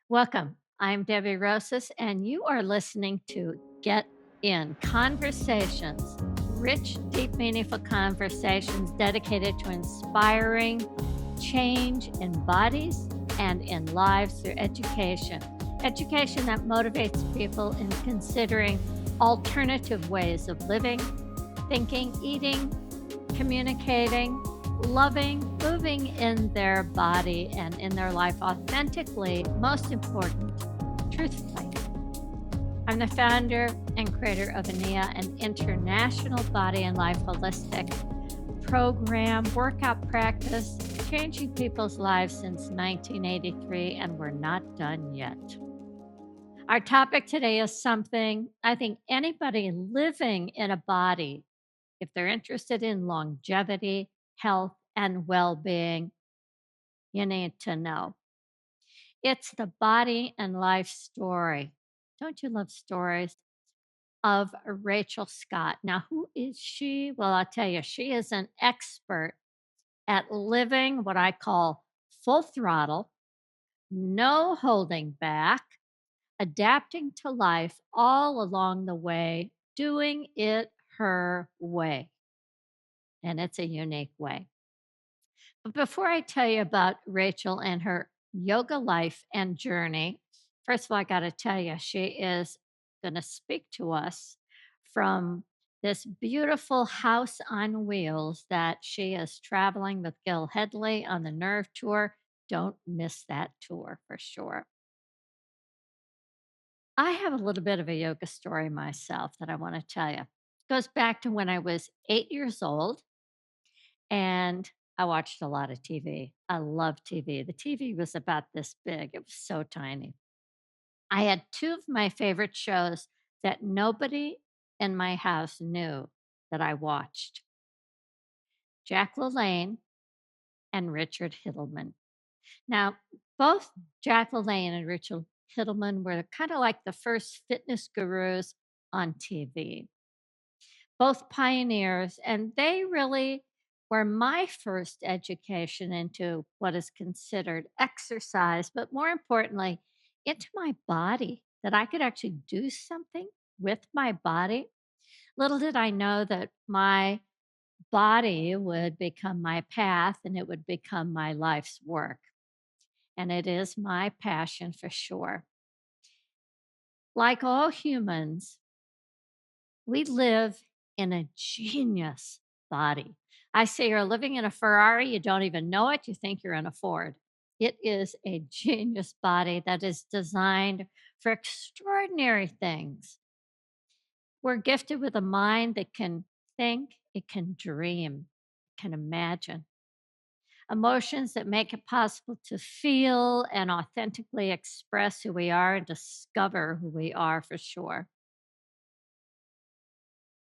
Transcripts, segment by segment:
Welcome. I'm Debbie Rosas, and you are listening to Get In Conversations, rich, deep, meaningful conversations dedicated to inspiring change in bodies and in lives through education. Education that motivates people in considering alternative ways of living, thinking, eating, communicating, loving, moving in their body and in their life authentically, most important, truthfully. I'm the founder and creator of ANIA, an international body and life holistic program, workout practice, changing people's lives since 1983, and we're not done yet. Our topic today is something I think anybody living in a body, if they're interested in longevity, health, and well being, you need to know. It's the body and life story. Don't you love stories? Of Rachel Scott. Now, who is she? Well, I'll tell you, she is an expert at living what I call full throttle, no holding back, adapting to life all along the way, doing it her way. And it's a unique way. But before I tell you about Rachel and her yoga life and journey, first of all, I got to tell you, she is going to speak to us from this beautiful house on wheels that she is traveling with Gil Headley on the Nerve Tour. Don't miss that tour for sure. I have a little bit of a yoga story myself that I want to tell you. It goes back to when I was 8 years old and I watched a lot of TV. I love TV. The TV was about this big, it was so tiny. I had two of my favorite shows that nobody in my house knew that I watched: Jack LaLanne and Richard Hittleman. Now, both Jack LaLanne and Richard Hittleman were kind of like the first fitness gurus on TV, both pioneers, and they really were my first education into what is considered exercise, but more importantly, into my body, that I could actually do something with my body. Little did I know that my body would become my path and it would become my life's work. And it is my passion for sure. Like all humans, we live in a genius body. I say you're living in a Ferrari, you don't even know it, you think you're in a Ford. It is a genius body that is designed for extraordinary things. We're gifted with a mind that can think, it can dream, it can imagine. Emotions that make it possible to feel and authentically express who we are and discover who we are for sure.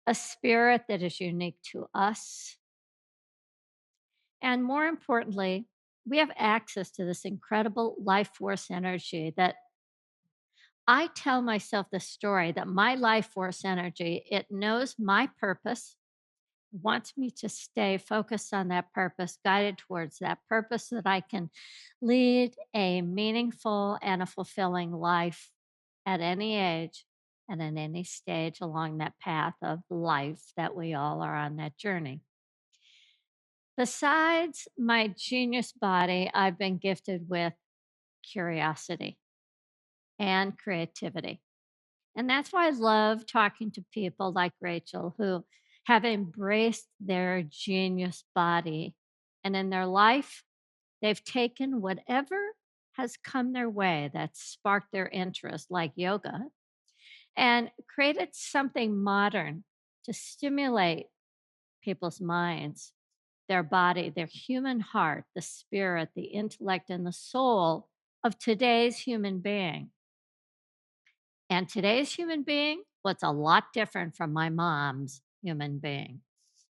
A spirit that is unique to us. And more importantly, we have access to this incredible life force energy that I tell myself the story that my life force energy, it knows my purpose, wants me to stay focused on that purpose, guided towards that purpose, so that I can lead a meaningful and a fulfilling life at any age and at any stage along that path of life that we all are on that journey. Besides my genius body, I've been gifted with curiosity and creativity. And that's why I love talking to people like Rachel who have embraced their genius body. And in their life, they've taken whatever has come their way that sparked their interest, like yoga, and created something modern to stimulate people's minds, their body, their human heart, the spirit, the intellect, and the soul of today's human being. And today's human being was a lot different from my mom's human being.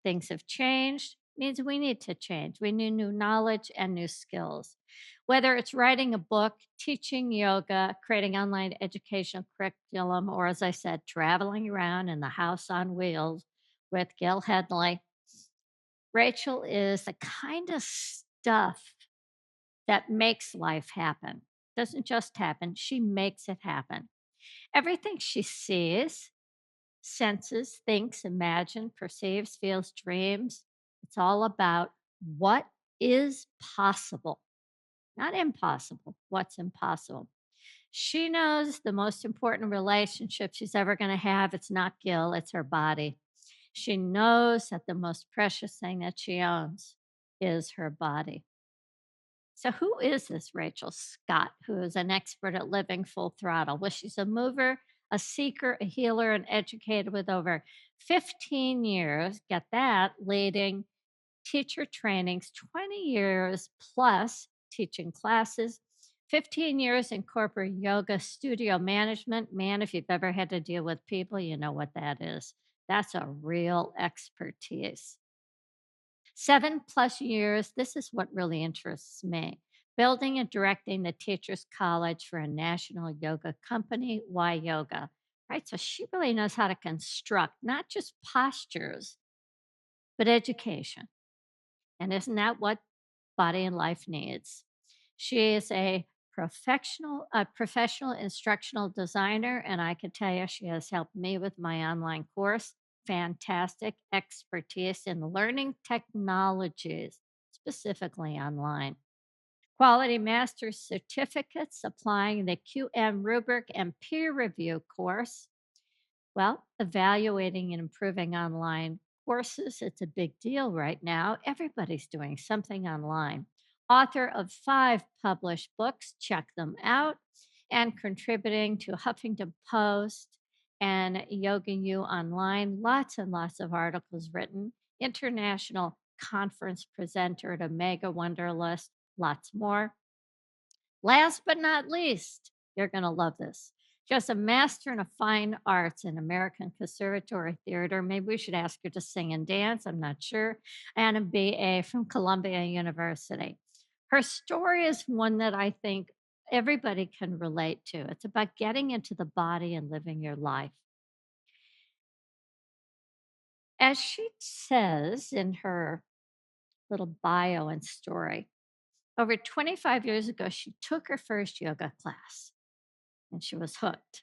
Things have changed, means we need to change. We need new knowledge and new skills. Whether it's writing a book, teaching yoga, creating online educational curriculum, or as I said, traveling around in the house on wheels with Gil Headley, Rachel is the kind of stuff that makes life happen. Doesn't just happen, she makes it happen. Everything she sees, senses, thinks, imagines, perceives, feels, dreams, it's all about what is possible, not impossible, what's impossible. She knows the most important relationship she's ever going to have. It's not Gil, it's her body. She knows that the most precious thing that she owns is her body. So, who is this Rachel Scott, who is an expert at living full throttle? Well, she's a mover, a seeker, a healer, an educator with over 15 years, get that, leading teacher trainings, 20 years plus teaching classes, 15 years in corporate yoga studio management. Man, if you've ever had to deal with people, you know what that is. That's a real expertise. 7 plus years, this is what really interests me. Building and directing the Teachers College for a national yoga company. Why yoga? Right? So she really knows how to construct not just postures, but education. And isn't that what body and life needs? She is a professional instructional designer, and I can tell you she has helped me with my online course. Fantastic expertise in learning technologies, specifically online. Quality master's certificates, applying the QM rubric and peer review course. Well, evaluating and improving online courses, it's a big deal right now. Everybody's doing something online. Author of 5 published books, check them out, and contributing to Huffington Post and Yoga U Online. Lots and lots of articles written. International conference presenter at Omega Wonderlist, lots more. Last but not least, you're going to love this. Just a master in a fine arts in American Conservatory Theater. Maybe we should ask her to sing and dance. I'm not sure. And a BA from Columbia University. Her story is one that I think everybody can relate to. It's about getting into the body and living your life. As she says in her little bio and story, over 25 years ago, she took her first yoga class and she was hooked.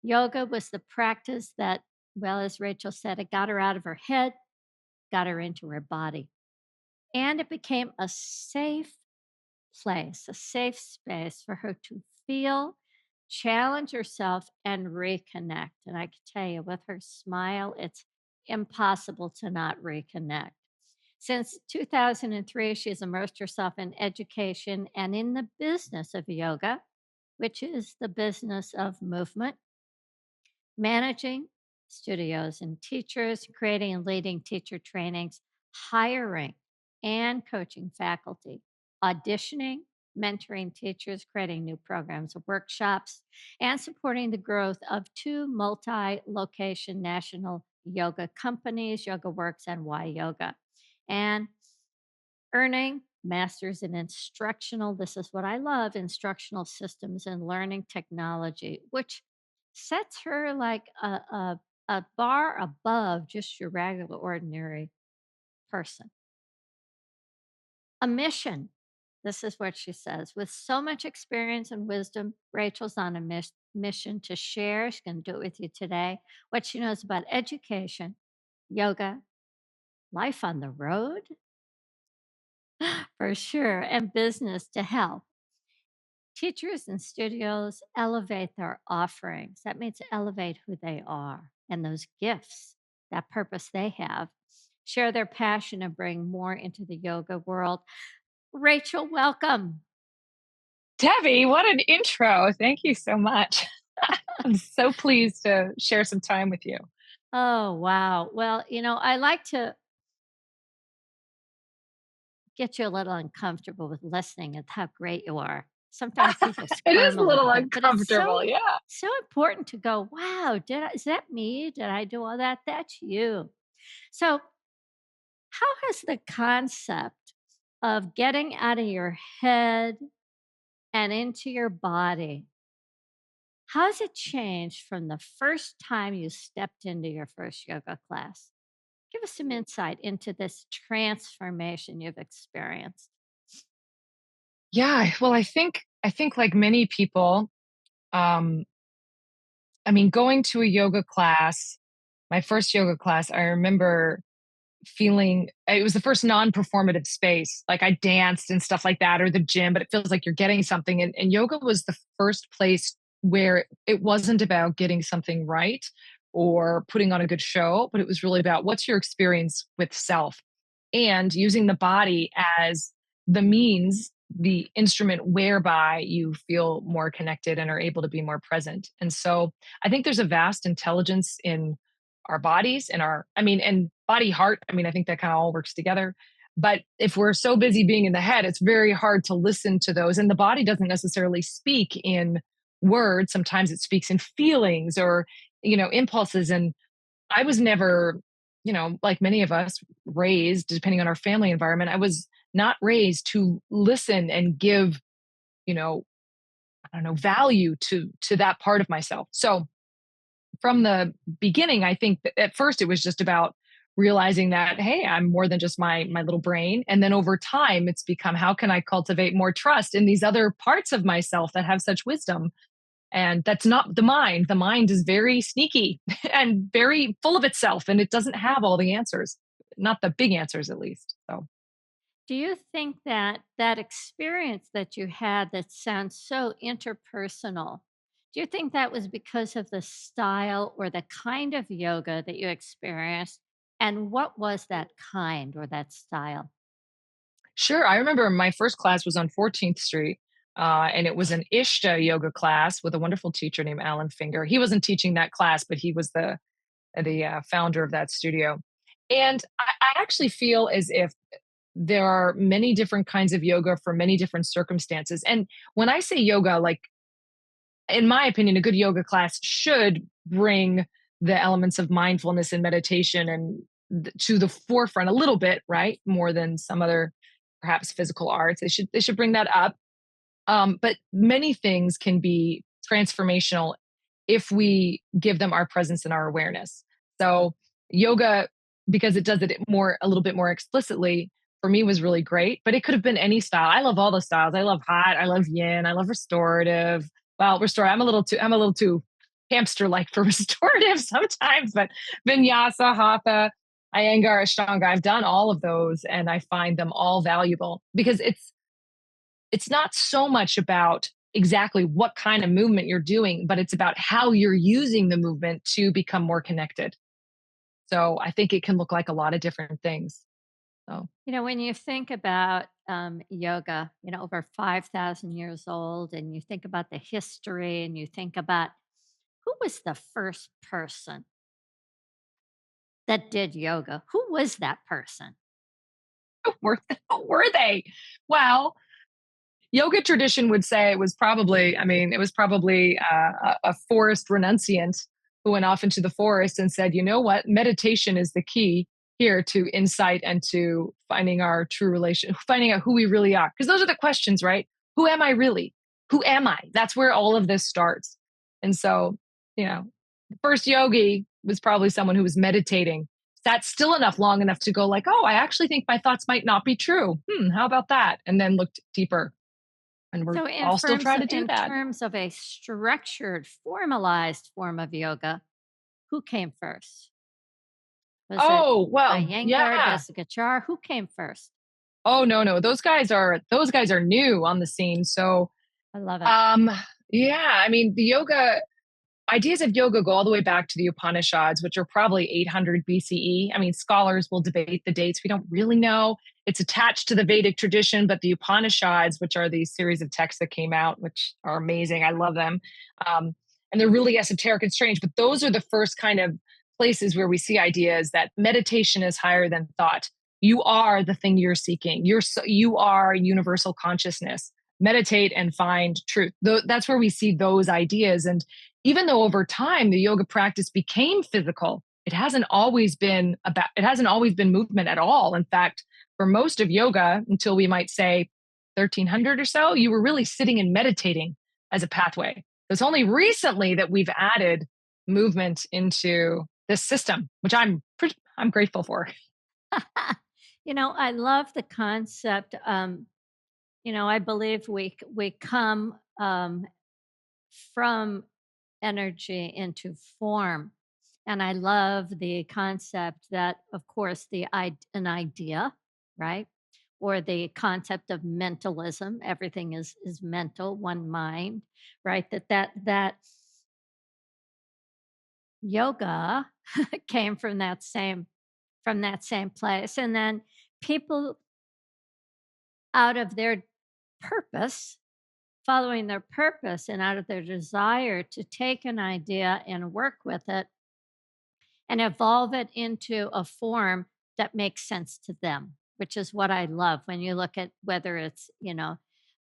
Yoga was the practice that, well, as Rachel said, it got her out of her head, got her into her body. And it became a safe place, a safe space for her to feel, challenge herself, and reconnect. And I can tell you, with her smile, it's impossible to not reconnect. Since 2003, she's immersed herself in education and in the business of yoga, which is the business of movement, managing studios and teachers, creating and leading teacher trainings, hiring and coaching faculty, auditioning, mentoring teachers, creating new programs and workshops, and supporting the growth of 2 multi location national yoga companies, Yoga Works and Y Yoga. And earning masters in instructional, this is what I love, instructional systems and learning technology, which sets her like a bar above just your regular ordinary person. A mission, this is what she says: with so much experience and wisdom, Rachel's on a mission to share, she's going to do it with you today, what she knows about education, yoga, life on the road, for sure, and business to help teachers and studios elevate their offerings. That means elevate who they are and those gifts, that purpose they have, share their passion and bring more into the yoga world. Rachel, welcome. Debbie, what an intro. Thank you so much. I'm so pleased to share some time with you. Oh, wow. Well, I like to get you a little uncomfortable with listening and how great you are. Sometimes people It is squirm a a little little bit, but it's uncomfortable. Yeah. so important to go, wow, is that me? Did I do all that? That's you. So, how has the concept of getting out of your head and into your body, how has it changed from the first time you stepped into your first yoga class? Give us some insight into this transformation you've experienced. Yeah. Well, I think I think like many people, um, I mean, going to a yoga class, my first yoga class, I remember feeling it was the first non-performative space. Like I danced and stuff like that, or the gym, but it feels like you're getting something. And yoga was the first place where it wasn't about getting something right or putting on a good show, but it was really about what's your experience with self and using the body as the means, the instrument whereby you feel more connected and are able to be more present. And so I think there's a vast intelligence in our bodies and and body heart. I mean, I think that kind of all works together. But if we're so busy being in the head, it's very hard to listen to those. And the body doesn't necessarily speak in words. Sometimes it speaks in feelings or, impulses. And I was never, like many of us, raised, depending on our family environment, I was not raised to listen and give, you know, I don't know, value to that part of myself. So from the beginning, I think that at first it was just about realizing that, hey, I'm more than just my little brain. And then over time, it's become how can I cultivate more trust in these other parts of myself that have such wisdom? And that's not the mind. The mind is very sneaky and very full of itself, and it doesn't have all the answers, not the big answers, at least. So, Do you think that that experience that you had that sounds so interpersonal, do you think that was because of the style or the kind of yoga that you experienced? And what was that kind or that style? sure. I remember my first class was on 14th Street, and it was an Ishta yoga class with a wonderful teacher named Alan Finger. He wasn't teaching that class, but he was the founder of that studio. And I actually feel as if there are many different kinds of yoga for many different circumstances. And when I say yoga, like in my opinion, a good yoga class should bring the elements of mindfulness and meditation and to the forefront a little bit, right? More than some other perhaps physical arts. They should bring that up, but many things can be transformational if we give them our presence and our awareness. So yoga, because it does it more a little bit more explicitly, for me was really great. But it could have been any style. I love all the styles. I love hot. I love yin. I love restorative. Well, restorative. I'm a little too hamster like for restorative sometimes. But vinyasa, hatha, Iyengar, Ashtanga. I've done all of those, and I find them all valuable because it's not so much about exactly what kind of movement you're doing, but it's about how you're using the movement to become more connected. So I think it can look like a lot of different things. So, When you think about yoga, over 5,000 years old, and you think about the history and you think about who was the first person that did yoga? Who was that person? were they? Well, yoga tradition would say it was probably, a forest renunciant who went off into the forest and said, you know what, meditation is the key here to insight and to finding our true relation, finding out who we really are. Because those are the questions, right? Who am I really? Who am I? That's where all of this starts. And so, the first yogi was probably someone who was meditating, sat still enough long enough to go like, oh, I actually think my thoughts might not be true. How about that? And then looked deeper, and we're So, in all still terms trying of, to do in that. terms of a structured, formalized form of yoga, who came first? Was it Oh, well, Iyengar, yeah. Desikachar? Who came first? Oh, no, no. Those guys are new on the scene. So, I love it. um, yeah, I mean, the yoga ideas of yoga go all the way back to the Upanishads, which are probably 800 BCE. I mean, scholars will debate the dates. We don't really know. It's attached to the Vedic tradition, but the Upanishads, which are these series of texts that came out, which are amazing. I love them. Um, and they're really esoteric and strange, but those are the first kind of places where we see ideas that meditation is higher than thought. You are the thing you're seeking. You are universal consciousness. Meditate and find truth. That's where we see those ideas. And even though over time the yoga practice became physical, it hasn't always been movement at all. In fact, for most of yoga, until we might say 1300 or so, you were really sitting and meditating as a pathway. It's only recently that we've added movement into this system, which I'm grateful for. I love the concept. I believe we come from energy into form. And I love the concept that, of course, an idea, right? Or the concept of mentalism. Everything is mental, one mind, right? That yoga came from that same place. And then people out of their purpose, following their purpose and out of their desire to take an idea and work with it and evolve it into a form that makes sense to them, which is what I love when you look at whether it's,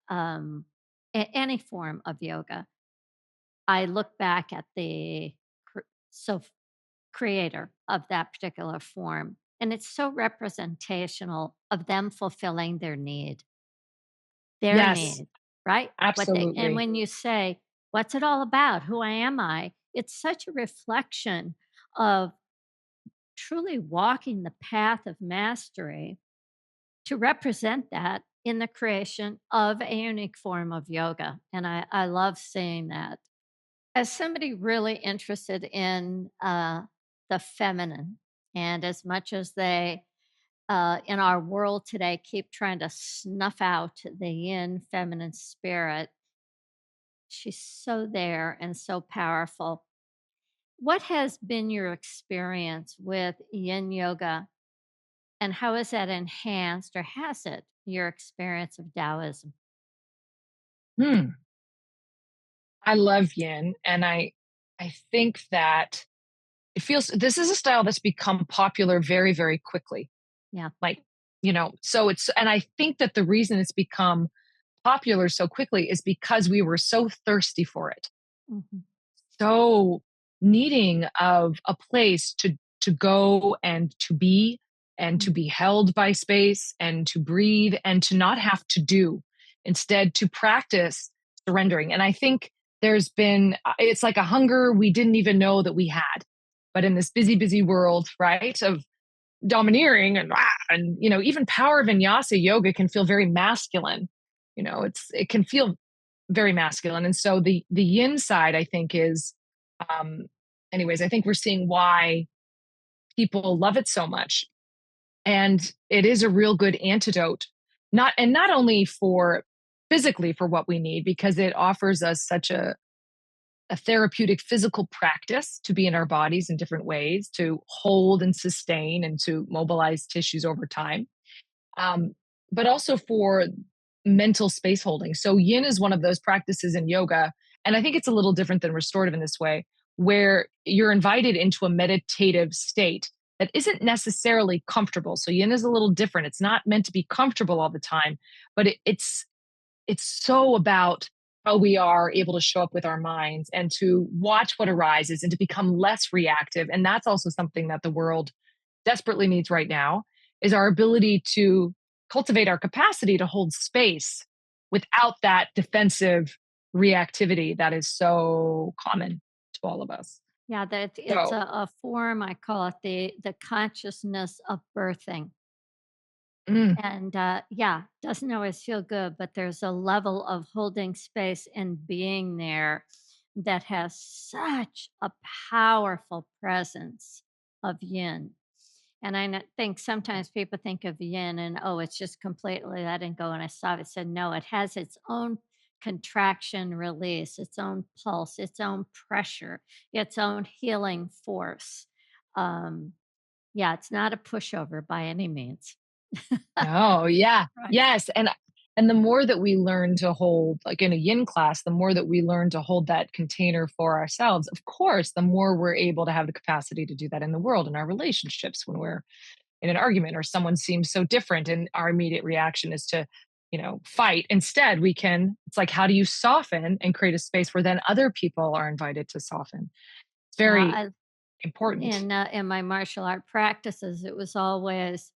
um, any form of yoga. I look back at the cr- so creator of that particular form, and it's so representational of them fulfilling their Yes, need, right? And absolutely. when you say, "What's it all about? Who am I?" It's such a reflection of truly walking the path of mastery to represent that in the creation of a unique form of yoga. And I love seeing that. As somebody really interested in the feminine, and as much as they, in our world today, keep trying to snuff out the yin feminine spirit, she's so there and so powerful. What has been your experience with yin yoga, and how has that enhanced or has it your experience of Taoism? Hmm. I love yin, and I think that it feels this is a style that's become popular very, very quickly. Yeah. Like, so it's and I think that the reason it's become popular so quickly is because we were so thirsty for it, Mhm. so needing of a place to go and to Mm. be held by space and to breathe and to not have to do, instead to practice surrendering. And I think it's like a hunger we didn't even know that we had, but in this busy world, right, of domineering and even power vinyasa yoga can feel very masculine. It can feel very masculine, and so the yin side, I think, is um anyways, I think we're seeing why people love it so much. And it is a real good antidote, not only for physically for what we need, because it offers us such a therapeutic physical practice to be in our bodies in different ways, to hold and sustain and to mobilize tissues over time, um, but also for mental space holding. So, yin is one of those practices in yoga. And I think it's a little different than restorative in this way, where you're invited into a meditative state that isn't necessarily comfortable. So, yin is a little different. It's not meant to be comfortable all the time, but it's so about how we are able to show up with our minds and to watch what arises and to become less reactive. And that's also something that the world desperately needs right now, is our ability to cultivate our capacity to hold space without that defensive reactivity that is so common to all of us. Yeah, that it's So, a form, I call it the consciousness of birthing. mm, And yeah, doesn't always feel good, but there's a level of holding space and being there that has such a powerful presence of yin. And think sometimes people think of yin and, oh, it's just completely letting go. And I saw it said, no, it has its own contraction release, its own pulse, its own pressure, its own healing force. Um, yeah, it's not a pushover by any means. oh yeah, Right. yes, and the more that we learn to hold, like in a yin class, the more that we learn to hold that container for ourselves, of course, the more we're able to have the capacity to do that in the world, in our relationships, when we're in an argument or someone seems so different and our immediate reaction is to fight. Instead, it's like, how do you soften and create a space where then other people are invited to soften? It's Yeah, very important. in my martial art practices, it was always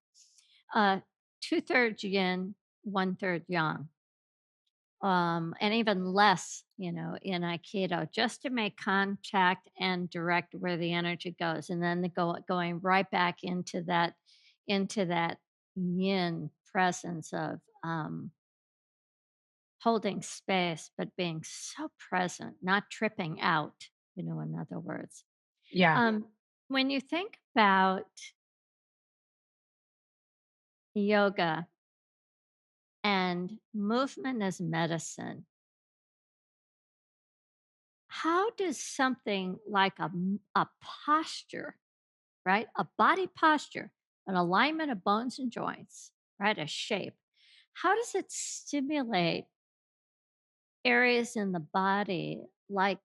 uh, 2/3 yin, 1/3 yang, and even less, in Aikido, just to make contact and direct where the energy goes, and then going right back into that yin presence of holding space, but being so present, not tripping out, in other words. Yeah. Um, when you think about yoga and movement as medicine, how does something like a posture, right? A body posture, an alignment of bones and joints, right? A shape. How does it stimulate areas in the body like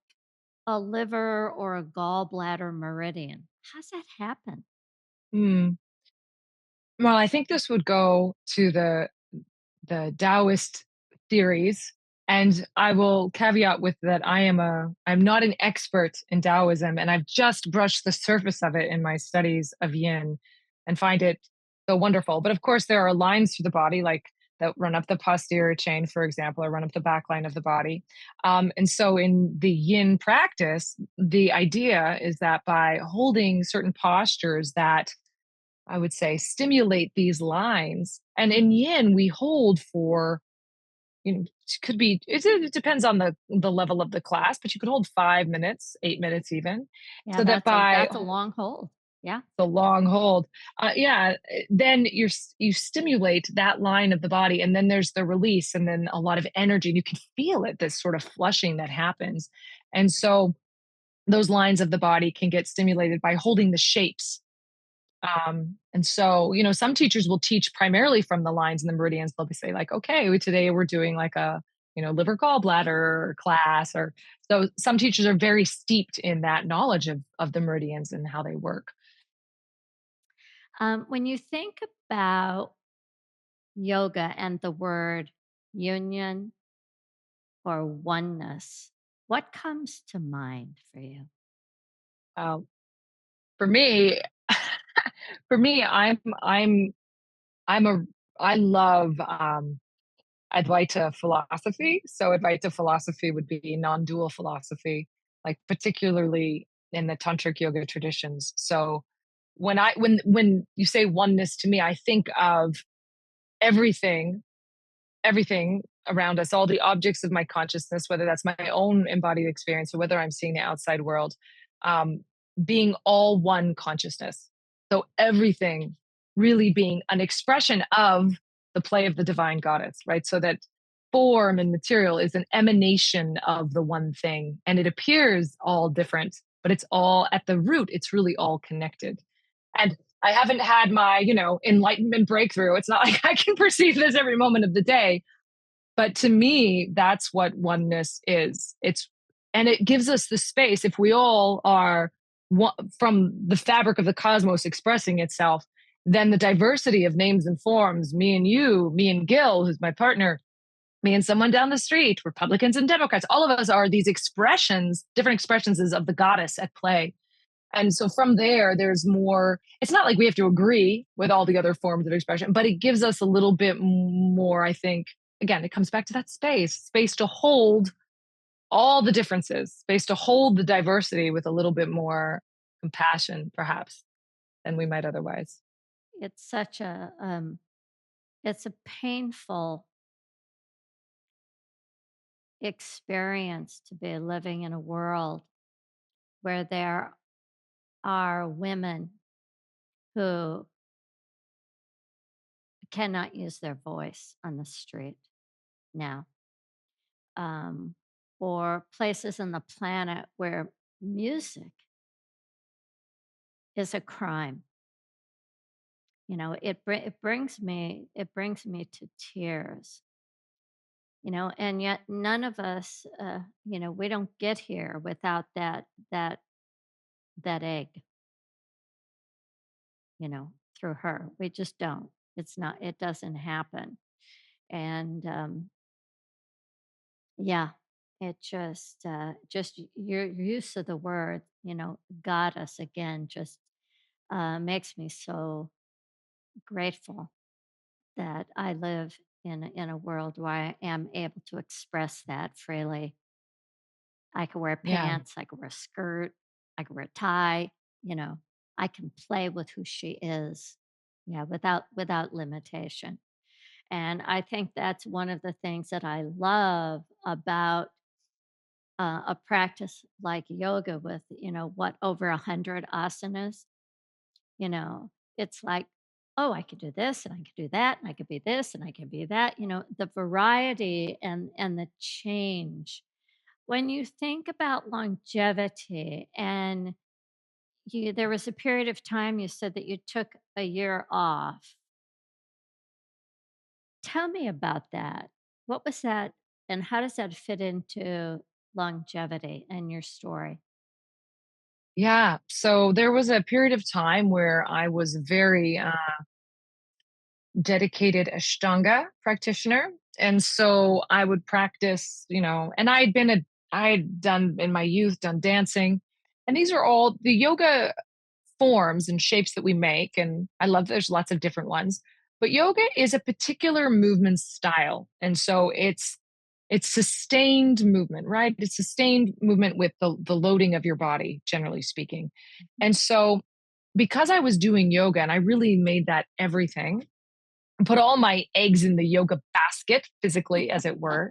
a liver or a gallbladder meridian? How's that happen? Mm. Well, I think this would go to the Taoist theories. And I will caveat with that I'm not an expert in Taoism, and I've just brushed the surface of it in my studies of yin and find it so wonderful. But of course, there are lines through the body, like that run up the posterior chain, for example, or run up the back line of the body. And so in the yin practice, the idea is that by holding certain postures that I would say stimulate these lines. And in yin, we hold for, it could be, it depends on the level of the class, but you could hold 5 minutes, 8 minutes even. Yeah, So that by that's a long hold. Yeah. the long hold, then you stimulate that line of the body, and then there's the release, and then a lot of energy. You can feel it, this sort of flushing that happens. And so those lines of the body can get stimulated by holding the shapes. And so, some teachers will teach primarily from the lines and the meridians. They'll be say like, okay, today we're doing like a, liver gallbladder class, or so some teachers are very steeped in that knowledge of the meridians and how they work. When you think about yoga and the word union or oneness, what comes to mind for you? Um, for me, for me, I'm a, I love, Advaita philosophy. So Advaita philosophy would be non-dual philosophy, like particularly in the tantric yoga traditions. So when you say oneness to me, I think of everything, everything around us, all the objects of my consciousness, whether that's my own embodied experience or whether I'm seeing the outside world, um, being all one consciousness. So everything really being an expression of the play of the divine goddess, right? So that form and material is an emanation of the one thing, and it appears all different, but it's all at the root, it's really all connected. And I haven't had my, enlightenment breakthrough. It's not like I can perceive this every moment of the day, but to me, that's what oneness is. And it gives us the space if we all are from the fabric of the cosmos expressing itself, then the diversity of names and forms, me and you, me and Gil, who's my partner, me and someone down the street, Republicans and Democrats, all of us are these expressions, different expressions of the goddess at play. And so from there, there's more. It's not like we have to agree with all the other forms of expression, but it gives us a little bit more, I think. Again, it comes back to that space to hold all the differences, space to hold the diversity with a little bit more compassion, perhaps, than we might otherwise. It's such a it's a painful experience to be living in a world where there are women who cannot use their voice on the street now, um, or places on the planet where music is a crime. It brings me to tears. And yet none of us, we don't get here without that egg, through her. We just don't. It doesn't happen. And yeah, it just your use of the word, goddess again, just makes me so grateful that I live in a world where I am able to express that freely. I can wear Yeah. pants, I can wear a skirt, I can wear a tie, you know. I can play with who she is. Yeah, without limitation. And I think that's one of the things that I love about a practice like yoga with, what, over 100 asanas. You know, it's like, oh, I could do this and I could do that and I could be this and I could be that. The variety and the change. When you think about longevity, and there was a period of time you said that you took a year off. Tell me about that. What was that, and how does that fit into longevity and your story? Yeah. So there was a period of time where I was very dedicated Ashtanga practitioner. And so I would practice, and I had done in my youth, done dancing. And these are all the yoga forms and shapes that we make. And I love there's lots of different ones. But yoga is a particular movement style. And so it's sustained movement, right? It's sustained movement with the loading of your body, generally speaking. And so because I was doing yoga and I really made that everything, put all my eggs in the yoga basket, physically, as it were.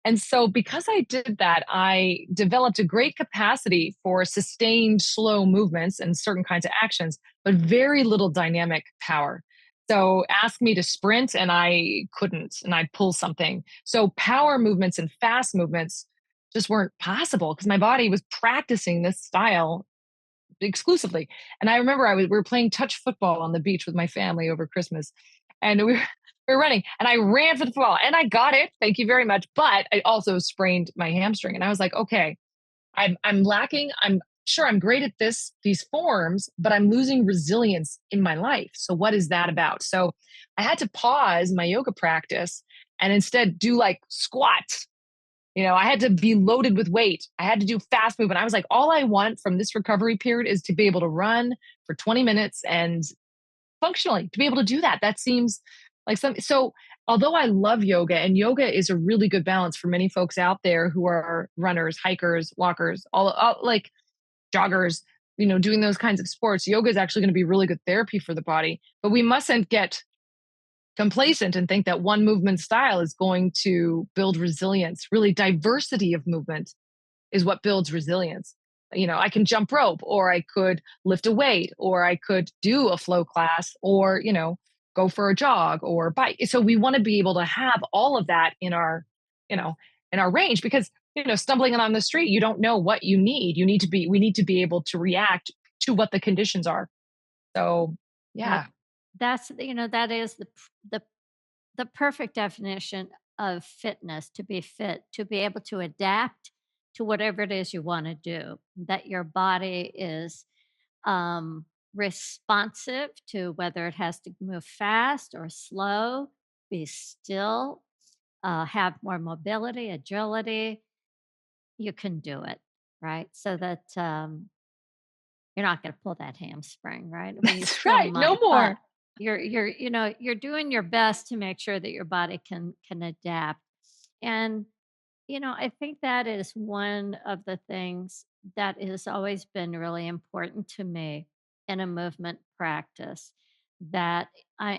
And so, because I did that, I developed a great capacity for sustained, slow movements and certain kinds of actions, but very little dynamic power. So, ask me to sprint and I couldn't, and I'd pull something. So, power movements and fast movements just weren't possible because my body was practicing this style exclusively. And I remember we were playing touch football on the beach with my family over Christmas, and we were running, and I ran for the football, and I got it. Thank you very much. But I also sprained my hamstring, and I was like, okay, I'm lacking. I'm sure I'm great at these forms, but I'm losing resilience in my life. So what is that about? So I had to pause my yoga practice and instead do like squats. I had to be loaded with weight. I had to do fast movement. I was like, all I want from this recovery period is to be able to run for 20 minutes and functionally to be able to do that. That seems like so although I love yoga, and yoga is a really good balance for many folks out there who are runners, hikers, walkers, all like joggers, doing those kinds of sports. Yoga is actually going to be really good therapy for the body, but we mustn't get complacent and think that one movement style is going to build resilience. Really, diversity of movement is what builds resilience. I can jump rope, or I could lift a weight, or I could do a flow class, or, go for a jog or bike. So we want to be able to have all of that you know, in our range because, stumbling on the street, you don't know what you need. We need to be able to react to what the conditions are. So, That yeah. that is the perfect definition of fitness, to be fit, to be able to adapt to whatever it is you want to do, that your body is responsive to whether it has to move fast or slow, be still, have more mobility, agility. You can do it, right? So that you're not going to pull that hamstring, right? Well, you That's still right. No might, but more. you're doing your best to make sure that your body can adapt. And I think that is one of the things that has always been really important to me in a movement practice, that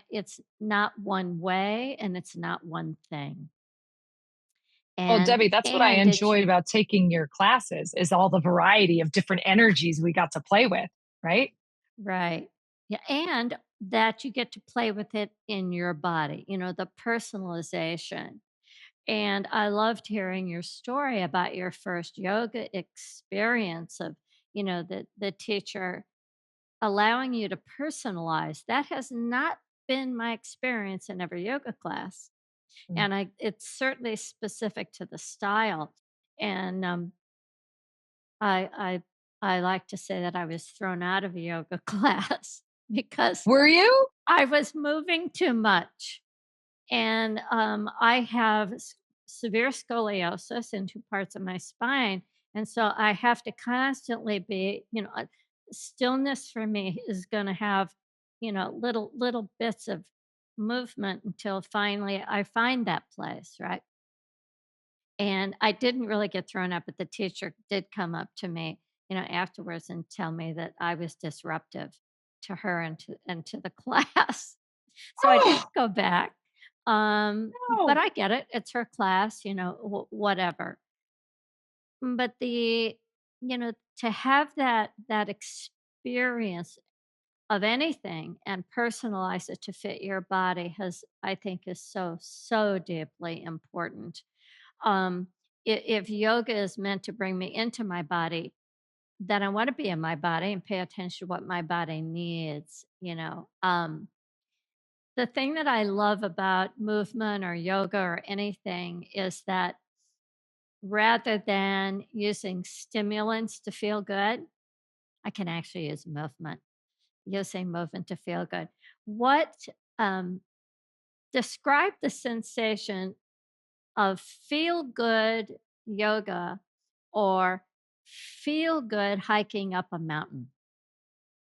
it's not one way and it's not one thing. Well, And Debbie, that's what I and it's enjoyed about taking your classes is all the variety of different energies we got to play with, right? right. Yeah, and that you get to play with it in your body, the personalization. And I loved hearing your story about your first yoga experience of, the teacher allowing you to personalize. That has not been my experience in every yoga class. Mm. And it's certainly specific to the style. And I I like to say that I was thrown out of a yoga class because Were you? I was moving too much. And I have severe scoliosis in two parts of my spine. And so I have to constantly be, stillness for me is going to have, little bits of movement until finally I find that place. Right. And I didn't really get thrown up, but the teacher did come up to me, afterwards and tell me that I was disruptive to her and to the class. So I didn't Oh, go back. But Oh. I get it. It's her class, whatever. But to have that experience of anything and personalize it to fit your body I think is so, so deeply important. Um, if yoga is meant to bring me into my body, then I want to be in my body and pay attention to what my body needs. The thing that I love about movement or yoga or anything is that rather than using stimulants to feel good, I can actually use movement, using movement to feel good. What um, Describe the sensation of feel good yoga or feel good hiking up a mountain.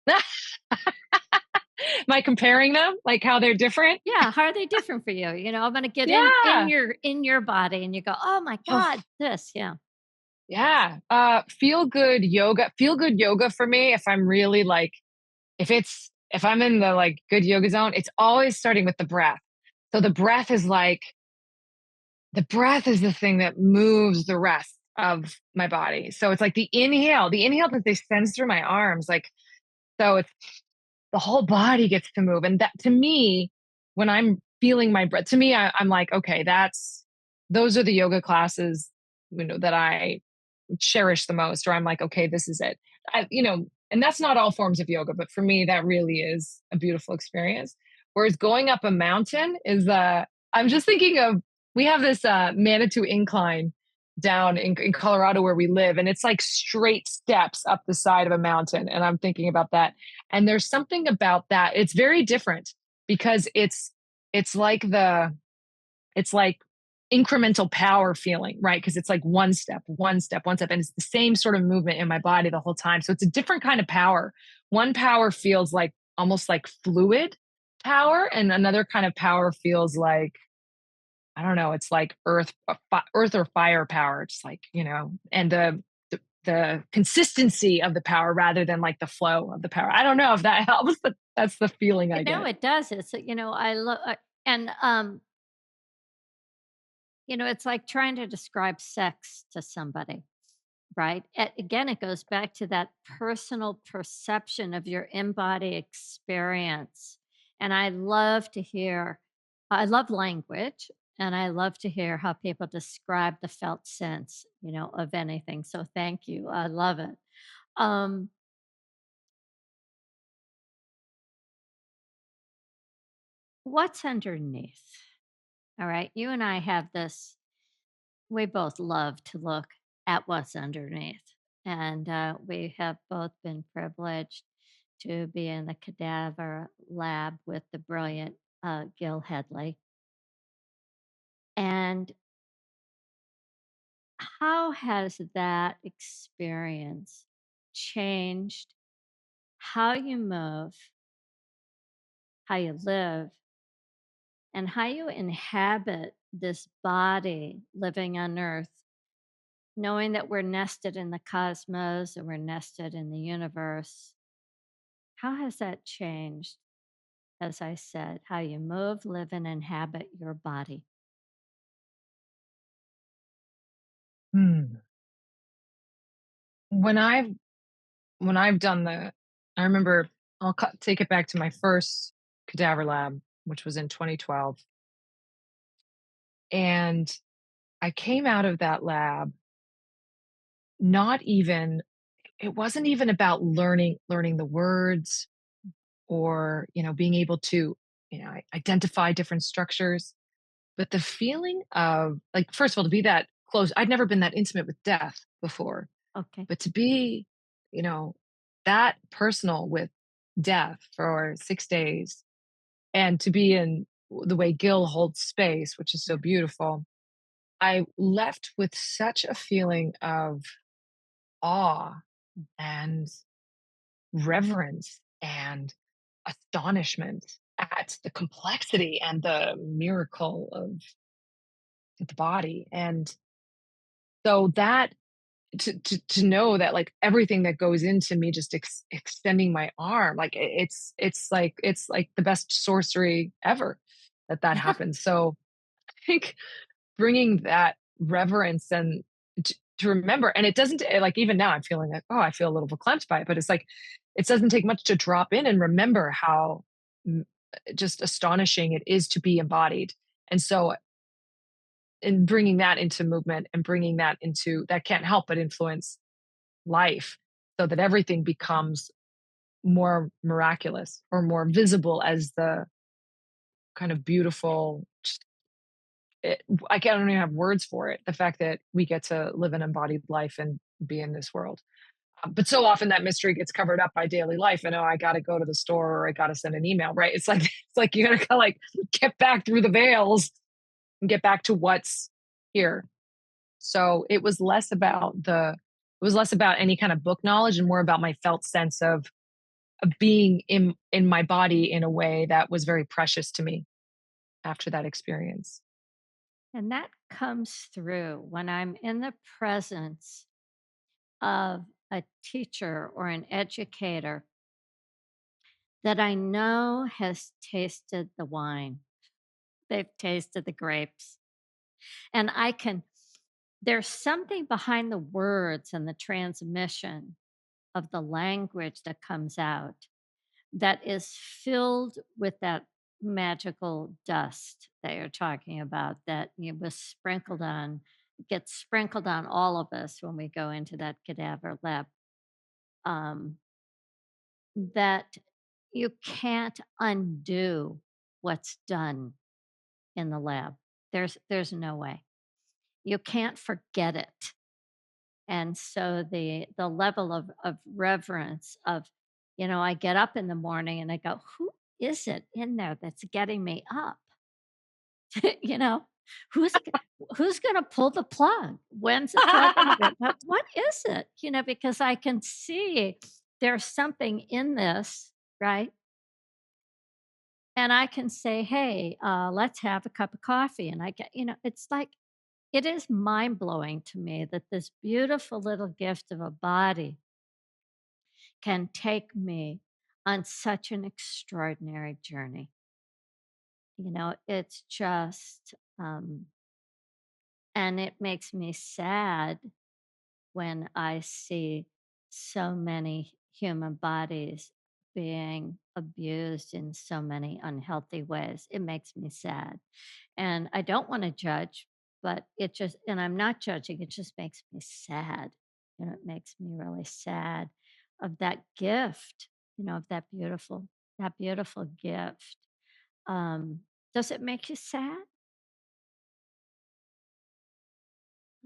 Am I comparing them? Like how they're different? Yeah, how are they different for you? I'm gonna get in Yeah. your body and you go, "Oh my Oh, god, this." Yeah. yeah. Feel good yoga for me, if I'm really like, if I'm in the like good yoga zone, it's always starting with the breath. So the breath is the thing that moves the rest of my body. So it's like the inhale that they sends through my arms, like, so it's the whole body gets to move. And that to me, when I'm feeling my breath, to me, I'm like, okay, those are the yoga classes, that I cherish the most, or I'm like, okay, this is it. And that's not all forms of yoga, but for me, that really is a beautiful experience. Whereas going up a mountain I'm just thinking of, we have this Manitou incline down in Colorado where we live, and it's like straight steps up the side of a mountain. And I'm thinking about that. And there's something about that. It's very different because it's like it's like incremental power feeling, right? Because it's like one step, one step, one step. And it's the same sort of movement in my body the whole time. So it's a different kind of power. One power feels like almost like fluid power, and another kind of power feels like, I don't know, it's like earth or fire power. It's like, and the consistency of the power rather than like the flow of the power. I don't know if that helps, but that's the feeling I get. It does. I love and it's like trying to describe sex to somebody, right? Again, it goes back to that personal perception of your in-body experience. And I love language, and I love to hear how people describe the felt sense, of anything. So thank you. I love it. Um, what's underneath? All right. You and I have this, we both love to look at what's underneath. And we have both been privileged to be in the cadaver lab with the brilliant Gil Headley. And how has that experience changed how you move, how you live, and how you inhabit this body living on Earth, knowing that we're nested in the cosmos and we're nested in the universe? How has that changed, as I said, how you move, live, and inhabit your body? Hmm. When I've done I remember, take it back to my first cadaver lab, which was in 2012. And I came out of that lab, not even, it wasn't even about learning the words, or, being able to, identify different structures, but the feeling of like, first of all, to be that close. I'd never been that intimate with death before, Okay. but to be, you know, that personal with death for 6 days, and to be in the way Gil holds space, which is so beautiful, I left with such a feeling of awe and reverence and astonishment at the complexity and the miracle of the body. And so that, to know that like everything that goes into me just extending my arm, like it's like the best sorcery ever. that that happens. So I think bringing that reverence and to remember, and it doesn't like even now I'm feeling like, oh, I feel a little verklempt by it, but it's like it doesn't take much to drop in and remember how mm, just astonishing it is to be embodied. And so in bringing that into movement and bringing that into that can't help but influence life so that everything becomes more miraculous or more visible as the kind of beautiful it, don't even have words for it. The fact that we get to live an embodied life and be in this world. But so often that mystery gets covered up by daily life. And oh, I got to go to the store or I got to send an email, right? It's like it's like you got to like get back through the veils and get back to what's here. So it was less about any kind of book knowledge and more about my felt sense of being in my body in a way that was very precious to me after that experience. And that comes through when I'm in the presence of a teacher or an educator that I know has tasted the wine. They've tasted the grapes. And there's something behind the words and the transmission of the language that comes out that is filled with that magical dust that you're talking about that was sprinkled on, gets sprinkled on all of us when we go into that cadaver lab. Um, that you can't undo what's done in the lab. There's no way. You can't forget it. And so the level of reverence of, I get up in the morning and I go, who is it in there that's getting me up? you know, who's g- who's going to pull the plug? When's the plug going to be? What is it? Because I can see there's something in this, right? And I can say, hey, let's have a cup of coffee. And I get, it's like it is mind blowing to me that this beautiful little gift of a body can take me on such an extraordinary journey. It's just, and it makes me sad when I see so many human bodies being abused in so many unhealthy ways. It makes me sad. And I don't want to judge, but and I'm not judging, it just makes me sad. It makes me really sad of that gift, of that beautiful gift. Um, does it make you sad?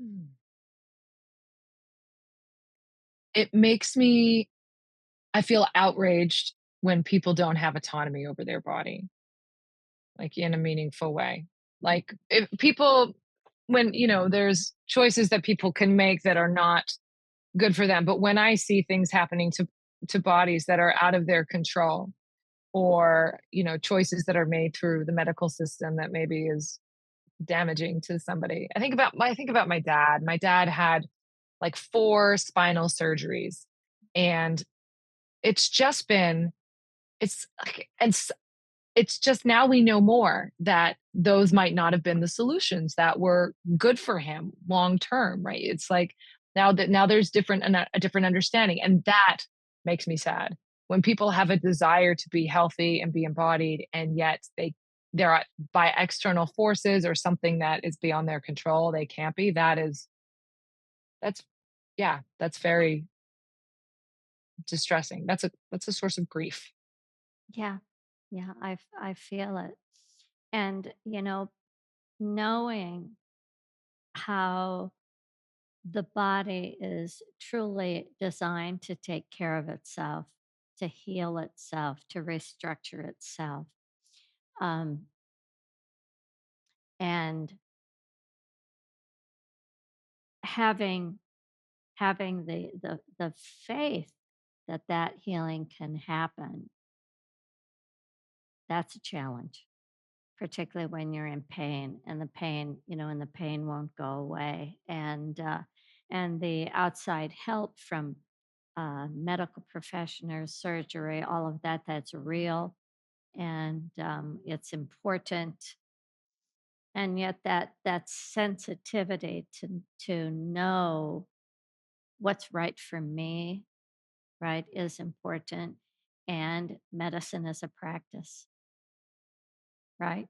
Mm. It makes me I feel outraged when people don't have autonomy over their body, like in a meaningful way. Like if people when, there's choices that people can make that are not good for them, but when I see things happening to bodies that are out of their control or, choices that are made through the medical system that maybe is damaging to somebody. I think about my dad. My dad had like 4 spinal surgeries and it's just been it's like it's just now we know more that those might not have been the solutions that were good for him long term, right? It's like now there's a different understanding, and that makes me sad when people have a desire to be healthy and be embodied, and yet by external forces or something that is beyond their control, they can't be. That's yeah, that's very distressing. That's a source of grief. Yeah. Yeah, I feel it. And, knowing how the body is truly designed to take care of itself, to heal itself, to restructure itself. Um, and having having the faith that that healing can happen, that's a challenge, particularly when you're in pain and the pain won't go away. And the outside help from medical professionals, surgery, all of that, that's real. and it's important. And yet that sensitivity to know what's right for me, right, is important. And medicine is a practice, right?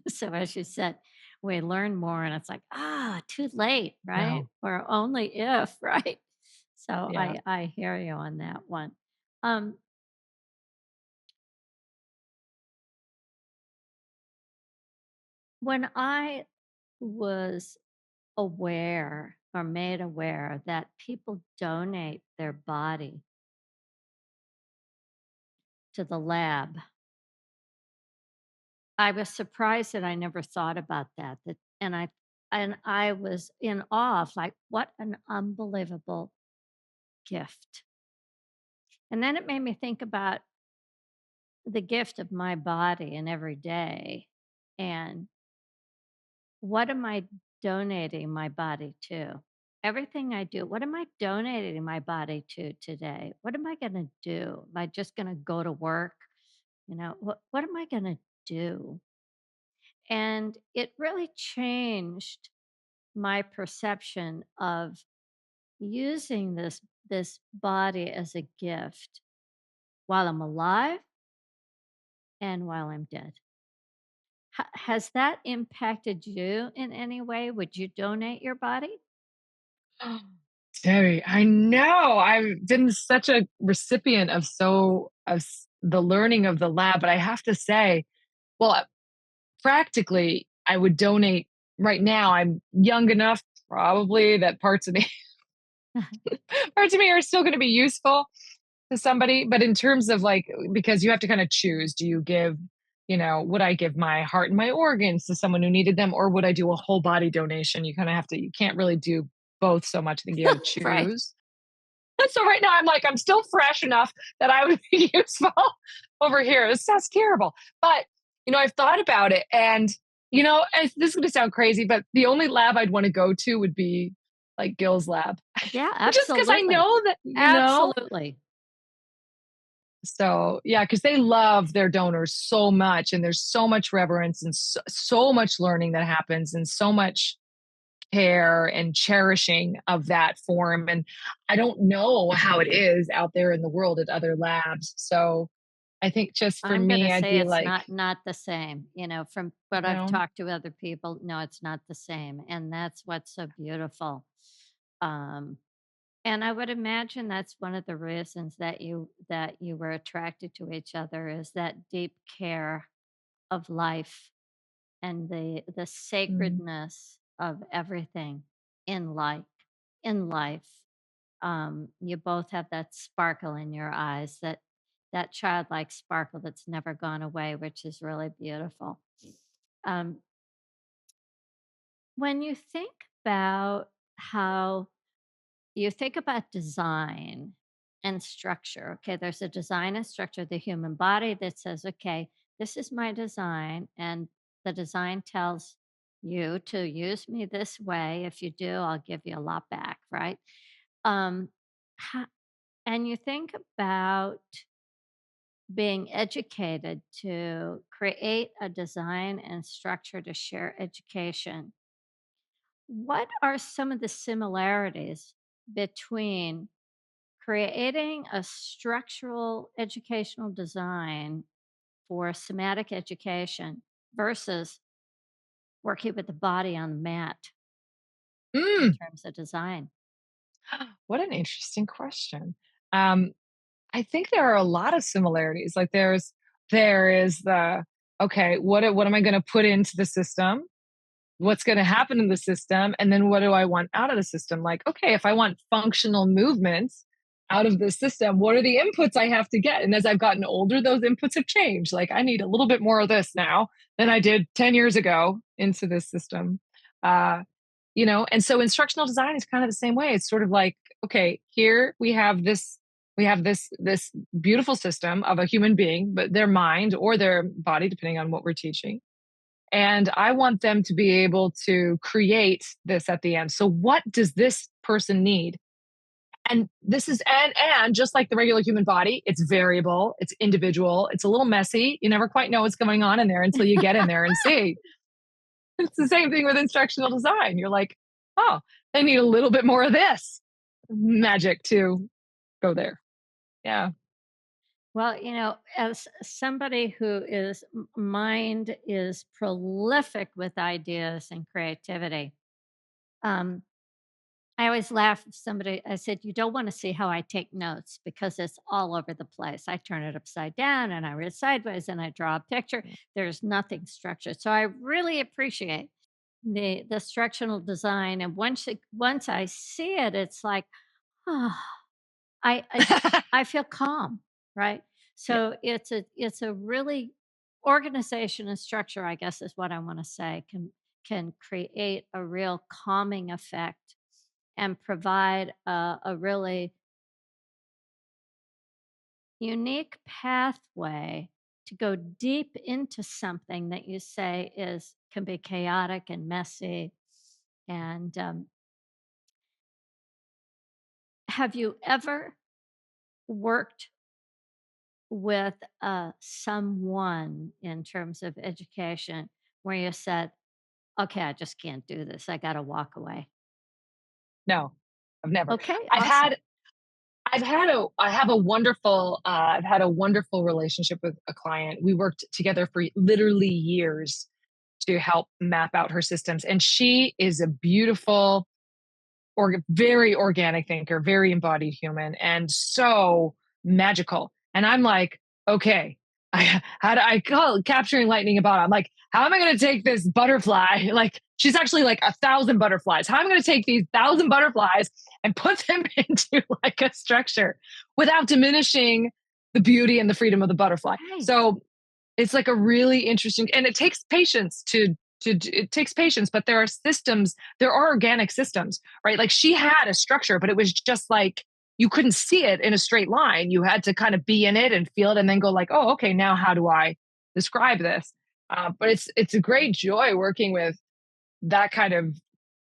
So as you said, we learn more and it's like, too late, right? No. Or only if, right? So Yeah. I hear you on that one. Um, when I was aware or made aware that people donate their body to the lab, I was surprised that I never thought about that. And I was in awe of like what an unbelievable gift. And then it made me think about the gift of my body and every day. And what am I donating my body to? Everything I do, what am I donating my body to today? What am I going to do? Am I just going to go to work? What am I going to do? And it really changed my perception of using this body as a gift while I'm alive and while I'm dead. Has that impacted you in any way? Would you donate your body? Terry, I know. I've been such a recipient of the learning of the lab, but I have to say, well, practically, I would donate right now. I'm young enough, probably, that parts of me are still going to be useful to somebody. But in terms of like, because you have to kind of choose, do you give, would I give my heart and my organs to someone who needed them, or would I do a whole body donation? You kind of have to, you can't really do both so much. I think you got to Right. choose. And so right now I'm like, I'm still fresh enough that I would be useful over here. This sounds terrible. But, I've thought about it. And, this is going to sound crazy, but the only lab I'd want to go to would be like Gil's lab. Yeah, Just because I absolutely. know that, Absolutely. So, yeah, because they love their donors so much. And there's so much reverence and so much learning that happens and so much care and cherishing of that form. And I don't know how it is out there in the world at other labs. So I think just for I'm gonna me, I'd say be it's like, not the same, from what you I've know, talked to other people, no, it's not the same, and that's what's so beautiful. Um, and I would imagine that's one of the reasons that you were attracted to each other is that deep care of life and the mm, sacredness of everything in life in life. You both have that sparkle in your eyes, that childlike sparkle that's never gone away, which is really beautiful. um, when you think about how you think about design and structure, okay, there's a design and structure of the human body that says, okay, this is my design, and the design tells you to use me this way. If you do, I'll give you a lot back, right? Um, ho- and you think about being educated to create a design and structure to share education. What are some of the similarities between creating a structural educational design for somatic education versus working with the body on the mat in mm, terms of design? what an interesting question. Um, I think there are a lot of similarities. Like there is the okay, what am I going to put into the system? What's going to happen in the system, and then what do I want out of the system? Like, okay, if I want functional movements out of the system, what are the inputs I have to get? And as I've gotten older, those inputs have changed. Like, I need a little bit more of this now than I did 10 years ago into this system. uh, and so instructional design is kind of the same way. It's sort of like, okay, here we have this beautiful system of a human being, but their mind or their body, depending on what we're teaching, and I want them to be able to create this at the end. So what does this person need? And this is and just like the regular human body, it's variable, it's individual, it's a little messy. You never quite know what's going on in there until you get in there and see. It's the same thing with instructional design. You're like, oh, they need a little bit more of this magic to go there. Yeah. Well, as somebody who is mind is prolific with ideas and creativity, um, I always laugh if somebody I said, "You don't wanna see how I take notes because it's all over the place. I turn it upside down and I read sideways and I draw a picture. There's nothing structured." So I really appreciate the structural design, and once I see it, it's like, "Oh," I I feel calm, right? Yeah. So it's a really organization and structure, I guess is what I wanna say, can create a real calming effect and provide a really unique pathway to go deep into something that you say is can be chaotic and messy. And have you ever worked with someone in terms of education where you said, "Okay, I just can't do this. I got to walk away." No, I've never. Okay, I've awesome. had I've had a wonderful relationship with a client. We worked together for literally years to help map out her systems, and she is a beautiful very organic thinker, very embodied human, and so magical. And I'm like, okay, how do I call it capturing lightning about? I'm like, how am I going to take this butterfly? Like, she's actually like 1,000 butterflies. How am I going to take these 1,000 butterflies and put them into like a structure without diminishing the beauty and the freedom of the butterfly? Right. So it's like a really interesting, and it takes patience it takes patience, but there are systems, there are organic systems, right? Like she had a structure, but it was just like you couldn't see it in a straight line. You had to kind of be in it and feel it and then go like, oh, okay, now how do I describe this? But it's a great joy working with that kind of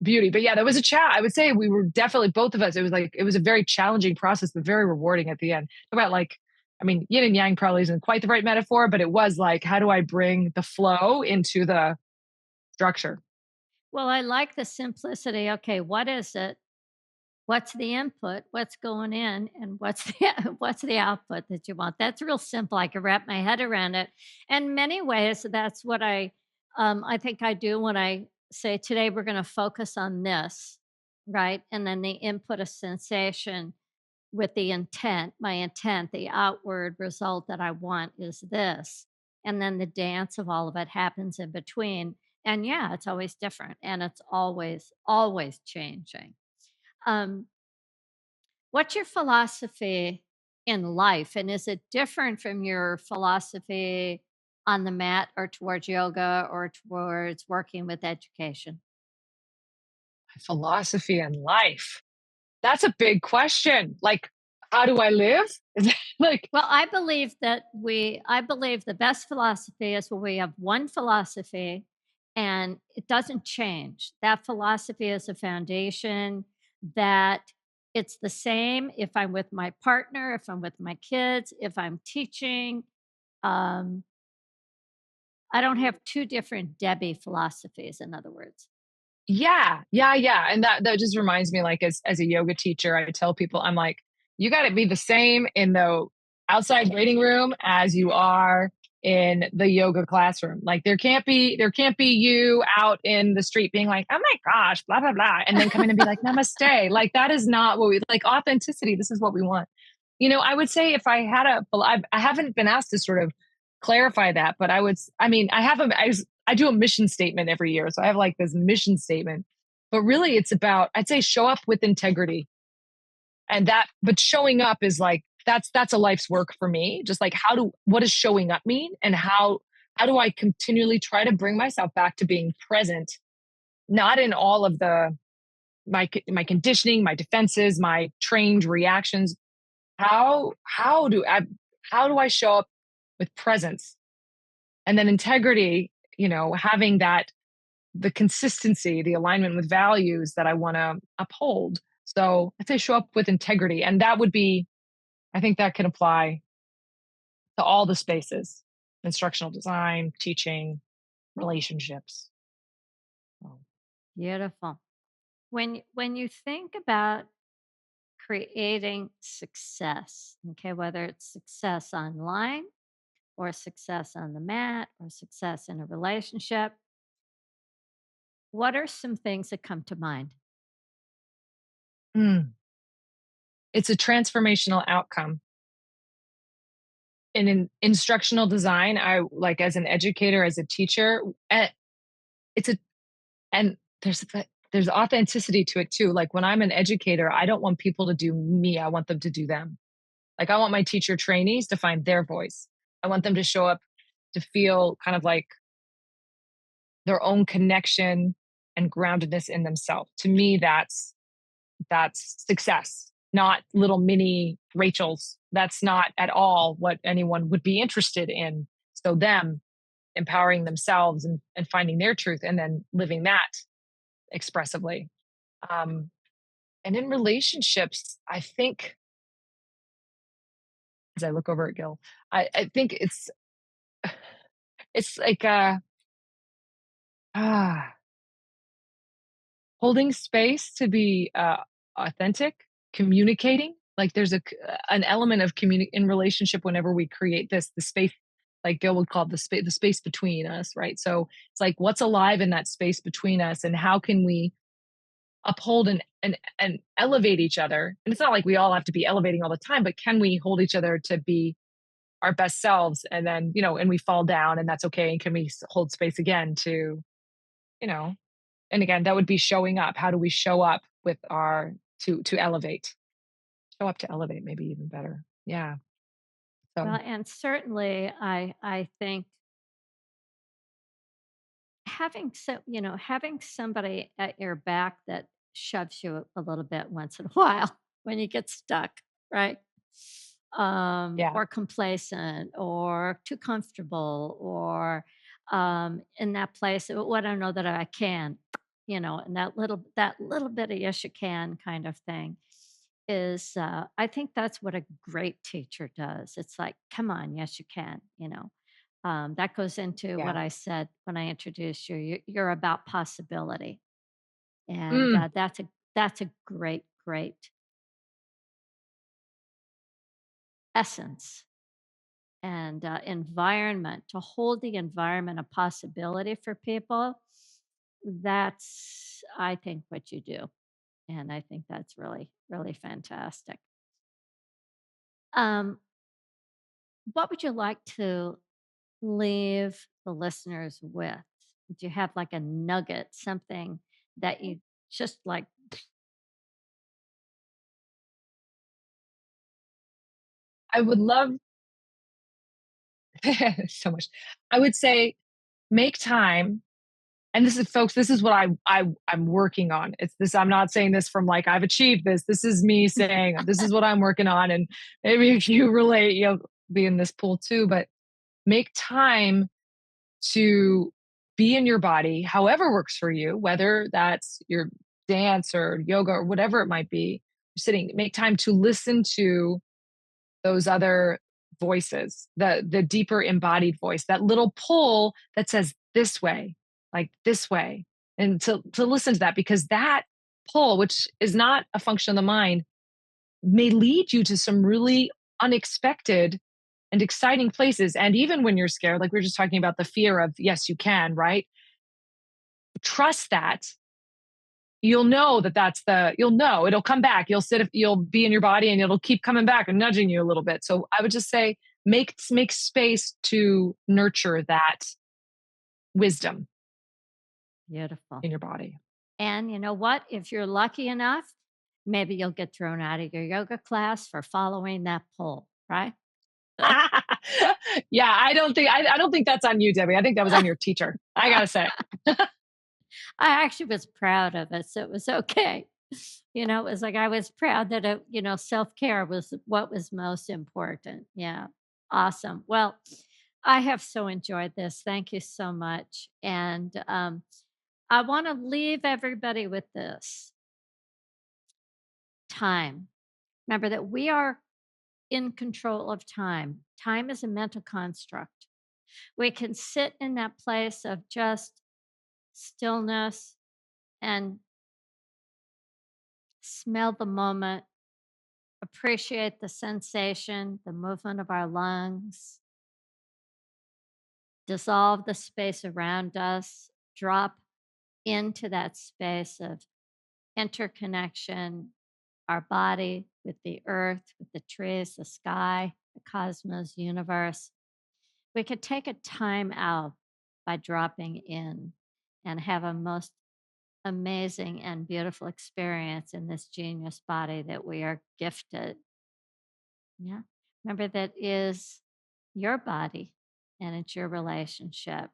beauty. But yeah, there was a chat. I would say we were definitely both of us. It was like it was a very challenging process, but very rewarding at the end. About like, I mean, yin and yang probably isn't quite the right metaphor, but it was like, how do I bring the flow into the structure? Well, I like the simplicity. Okay, what is it? What's the input? What's going in? And what's the what's the output that you want? That's real simple. I can wrap my head around it. In many ways, that's what I think I do when I say today we're going to focus on this, right? And then the input of sensation with the intent, my intent, the outward result that I want is this. And then the dance of all of it happens in between. And yeah, it's always different and it's always changing. Um, what's your philosophy in life? And is it different from your philosophy on the mat or towards yoga or towards working with education? Philosophy and life. That's a big question. Like, how do I live? Is that like, Well, I believe the best philosophy is when we have one philosophy and it doesn't change. That philosophy is a foundation that it's the same if I'm with my partner, if I'm with my kids, if I'm teaching. Um, I don't have two different Debbie philosophies, in other words. yeah, yeah, yeah. And that just reminds me, like, as a yoga teacher, I tell people, I'm like, you got to be the same in the outside waiting room as you are in the yoga classroom. Like, there can't be you out in the street being like, oh my gosh, blah blah blah, and then come in and be like, namaste. Like, that is not what we like. Authenticity. This is what we want. I would say if I had I haven't been asked to sort of clarify that, but I mean, I do a mission statement every year. So I have like this mission statement, but really it's about, I'd say show up with integrity but showing up is like, that's a life's work for me. Just like what does showing up mean? And how do I continually try to bring myself back to being present, not in all of my conditioning, my defenses, my trained reactions. How do I show up with presence and then integrity, having the consistency, the alignment with values that I want to uphold. So I'd say show up with integrity. And that would be, I think that can apply to all the spaces: instructional design, teaching, relationships. So, Beautiful. When you think about creating success, okay, whether it's success online or success on the mat or success in a relationship, what are some things that come to mind? mm, it's a transformational outcome. And in instructional design, I like as an educator, as a teacher, it's a and there's authenticity to it too. Like when I'm an educator, I don't want people to do me. I want them to do them. Like I want my teacher trainees to find their voice. I want them to show up to feel kind of like their own connection and groundedness in themselves. To me, that's success, not little mini Rachels. That's not at all what anyone would be interested in. So them empowering themselves and finding their truth and then living that expressively. Um, and in relationships, I think as I look over at Gil, I think it's like ah holding space to be authentic, communicating. Like there's an element of in relationship whenever we create the space, like Gil would call the space between us, right? So it's like what's alive in that space between us, and how can we uphold and elevate each other? And it's not like we all have to be elevating all the time, but can we hold each other to be our best selves? And then and we fall down, and that's okay. And can we hold space again to you know and again, that would be showing up. How do we show up with our to elevate? Show up to elevate, maybe even better. Yeah. So Well, and certainly I think having somebody at your back that shoves you a little bit once in a while when you get stuck, right? yeah, Or complacent or too comfortable or in that place of what I know that I can, and that little bit of yes you can kind of thing is I think that's what a great teacher does. It's like, come on, yes you can. That goes into what yeah. I said when I introduced you. You're about possibility, and Mm, that's a great, great essence and environment to hold the environment a possibility for people. That's, I think, what you do, and I think that's really, really fantastic. Um, what would you like to leave the listeners with? Do you have like a nugget, something that you just like? I would love so much. I would say make time. And this is, folks, this is what I'm working on. It's this. I'm not saying this from like I've achieved this. This is me saying this is what I'm working on. And maybe if you relate, you'll be in this pool too. But make time to be in your body, however works for you, whether that's your dance or yoga or whatever it might be. Sitting, make time to listen to those other voices, the deeper embodied voice, that little pull that says this way, like this way. And to listen to that, because that pull, which is not a function of the mind, may lead you to some really unexpected and exciting places. And even when you're scared, like we were just talking about the fear of, yes, you can, right? Trust that. You'll know that you'll know it'll come back. You'll be in your body and it'll keep coming back and nudging you a little bit. So I would just say make space to nurture that wisdom Beautiful. in your body. And you know what? If you're lucky enough, maybe you'll get thrown out of your yoga class for following that poll, right? Yeah, I don't think that's on you, Debbie. I think that was on your teacher. I gotta say. I actually was proud of it, so it was okay. It was like I was proud that self-care was what was most important. Yeah. Awesome. Well, I have so enjoyed this. Thank you so much. And I want to leave everybody with this. time. Remember that we are in control of time. Time is a mental construct. We can sit in that place of just stillness and smell the moment, appreciate the sensation, the movement of our lungs, dissolve the space around us, drop into that space of interconnection, our body with the earth, with the trees, the sky, the cosmos, universe. We could take a time out by dropping in and have a most amazing and beautiful experience in this genius body that we are gifted. Yeah. Remember, that is your body and it's your relationship.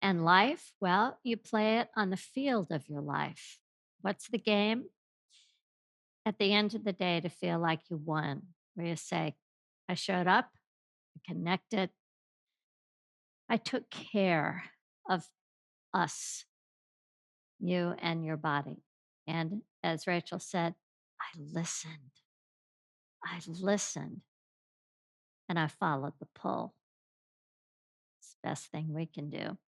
And life, well, you play it on the field of your life. What's the game? At the end of the day, to feel like you won, where you say, I showed up, I connected, I took care of us, you and your body. And as Rachel said, I listened. I listened and I followed the pull. It's the best thing we can do.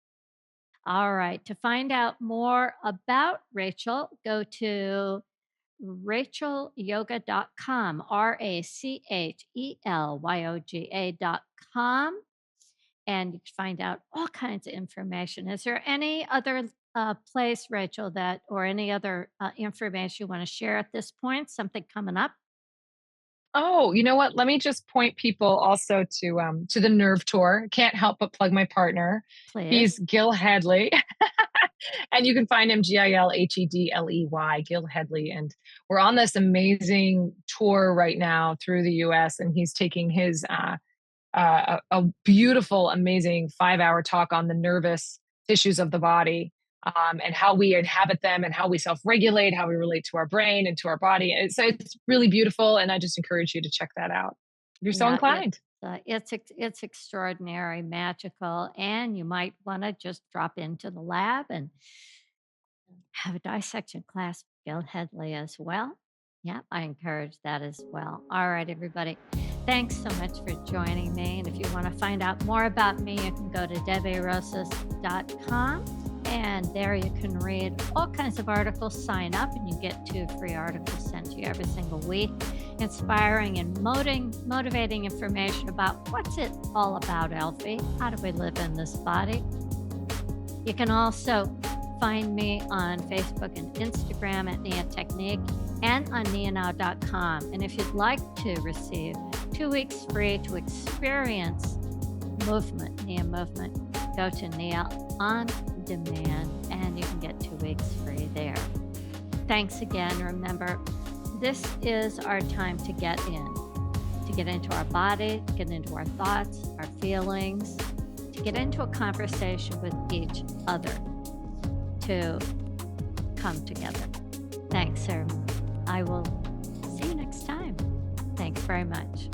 All right. To find out more about Rachel, go to rachelyoga.com, RACHELYOGA.com, and you can find out all kinds of information. Is there any other place, Rachel, that or any other information you want to share at this point? Something coming up, Oh, you know what? Let me just point people also to the Nerve Tour. Can't help but plug my partner. He's please? Gil Headley, and you can find him Gilhedley, Gil Headley. And we're on this amazing tour right now through the U.S. And he's taking his a beautiful, amazing 5 hour talk on the nervous tissues of the body, and how we inhabit them and how we self regulate, how we relate to our brain and to our body. So it's really beautiful. And I just encourage you to check that out if you're so Yeah, inclined. it's extraordinary, magical, and you might want to just drop into the lab and have a dissection class with Gil Headley as well. Yeah, I encourage that as well. All right, everybody. Thanks so much for joining me. And if you want to find out more about me, you can go to debbierosas.com. And there you can read all kinds of articles, sign up, and you get 2 free articles sent to you every single week. Inspiring and motivating information about what's it all about, Elfie? How do we live in this body? You can also find me on Facebook and Instagram at Nia Technique and on nianow.com. And if you'd like to receive 2 weeks free to experience movement, Nia movement, go to Nia on Demand and you can get 2 weeks free there. Thanks again. Remember, this is our time to get into our body, to get into our thoughts, our feelings, to get into a conversation with each other, to come together. Thanks, sir. I will see you next time. Thanks very much.